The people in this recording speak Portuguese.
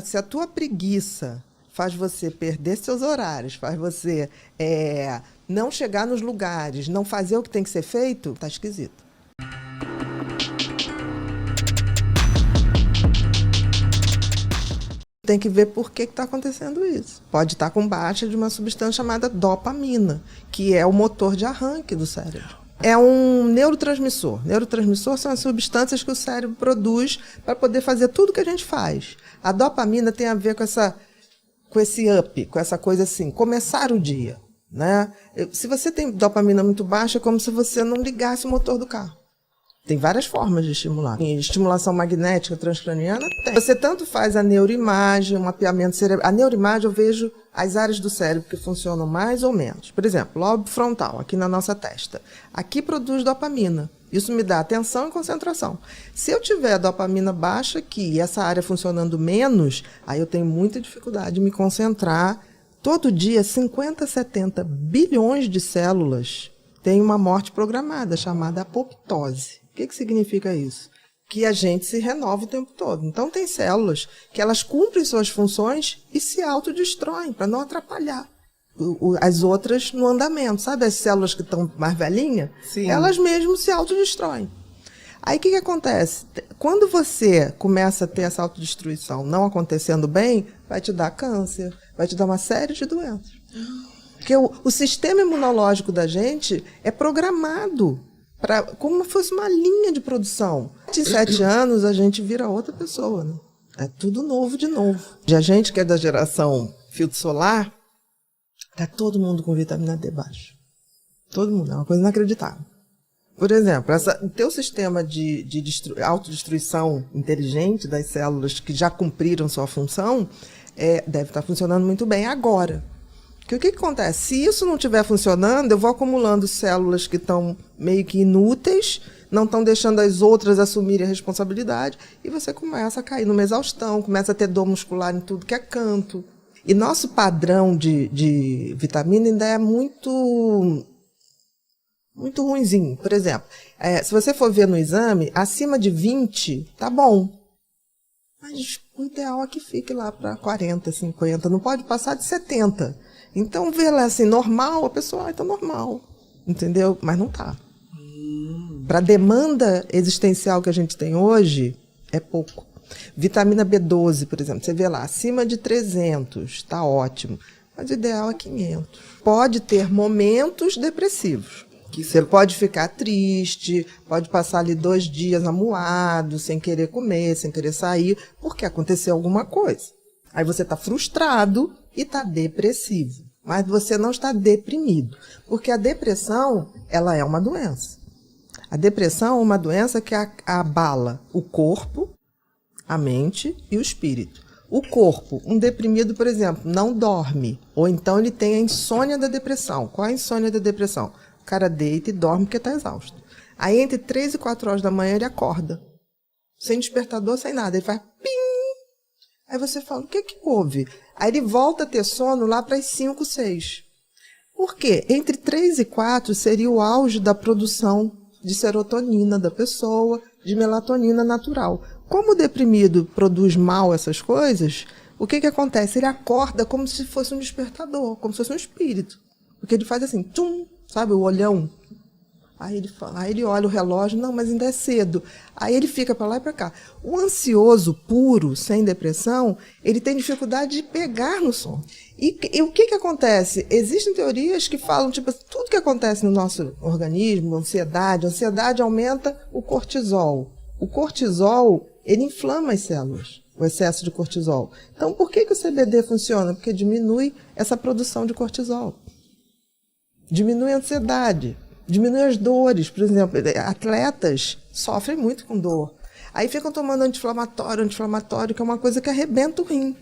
Se a tua preguiça faz você perder seus horários, faz você não chegar nos lugares, não fazer o que tem que ser feito, tá esquisito. Tem que ver por que está acontecendo isso. Pode estar com baixa de uma substância chamada dopamina, que é o motor de arranque do cérebro. É um neurotransmissor. Neurotransmissor são as substâncias que o cérebro produz para poder fazer tudo que a gente faz. A dopamina tem a ver com esse up, com essa coisa assim, começar o dia, né? Se você tem dopamina muito baixa, é como se você não ligasse o motor do carro. Tem várias formas de estimular. Em estimulação magnética transcraniana, tem. Você tanto faz a neuroimagem, um mapeamento cerebral. A neuroimagem, eu vejo as áreas do cérebro que funcionam mais ou menos. Por exemplo, lobo frontal, aqui na nossa testa. Aqui produz dopamina. Isso me dá atenção e concentração. Se eu tiver dopamina baixa aqui e essa área funcionando menos, aí eu tenho muita dificuldade de me concentrar. Todo dia, 50, 70 bilhões de células têm uma morte programada, chamada apoptose. O que significa isso? Que a gente se renova o tempo todo. Então, tem células que elas cumprem suas funções e se autodestroem, para não atrapalhar as outras no andamento. Sabe as células que estão mais velhinhas? Sim. Elas mesmo se autodestroem. Aí, o que acontece? Quando você começa a ter essa autodestruição não acontecendo bem, vai te dar câncer, vai te dar uma série de doenças. Porque o sistema imunológico da gente é programado como se fosse uma linha de produção. De 7 anos, a gente vira outra pessoa, né? É tudo novo de novo. A gente que é da geração filtro solar, tá todo mundo com vitamina D baixa. Todo mundo, é uma coisa inacreditável. Por exemplo, o teu sistema de autodestruição inteligente das células que já cumpriram sua função deve estar funcionando muito bem agora. Porque o que acontece? Se isso não estiver funcionando, eu vou acumulando células que estão meio que inúteis, não estão deixando as outras assumirem a responsabilidade, e você começa a cair numa exaustão, começa a ter dor muscular em tudo que é canto. E nosso padrão de vitamina ainda é muito ruinzinho. Por exemplo, se você for ver no exame, acima de 20, tá bom. Mas o ideal é que fique lá para 40, 50, não pode passar de 70. Então, vê lá assim, normal, a pessoa, está normal, entendeu? Mas não está. Para a demanda existencial que a gente tem hoje, é pouco. Vitamina B12, por exemplo, você vê lá, acima de 300, está ótimo. Mas o ideal é 500. Pode ter momentos depressivos. Que você pode ficar triste, pode passar ali 2 dias amuado, sem querer comer, sem querer sair, porque aconteceu alguma coisa. Aí você está frustrado e está depressivo. Mas você não está deprimido. Porque a depressão, ela é uma doença. A depressão é uma doença que abala o corpo, a mente e o espírito. O corpo, um deprimido, por exemplo, não dorme. Ou então ele tem a insônia da depressão. Qual é a insônia da depressão? O cara deita e dorme porque está exausto. Aí entre 3 e 4 horas da manhã ele acorda. Sem despertador, sem nada. Ele faz pim. Aí você fala, o que houve? Aí ele volta a ter sono lá para as 5, 6. Por quê? Entre 3 e 4 seria o auge da produção de serotonina da pessoa, de melatonina natural. Como o deprimido produz mal essas coisas, o que acontece? Ele acorda como se fosse um despertador, como se fosse um espírito. Porque ele faz assim, tchum, sabe, o olhão. Aí ele olha o relógio, não, mas ainda é cedo. Aí ele fica para lá e para cá. O ansioso puro, sem depressão, ele tem dificuldade de pegar no sono. E o que acontece? Existem teorias que falam, tipo, tudo que acontece no nosso organismo, ansiedade aumenta o cortisol. O cortisol, ele inflama as células, o excesso de cortisol. Então, por que o CBD funciona? Porque diminui essa produção de cortisol. Diminui a ansiedade. Diminui as dores, por exemplo, atletas sofrem muito com dor. Aí ficam tomando anti-inflamatório, que é uma coisa que arrebenta o rim.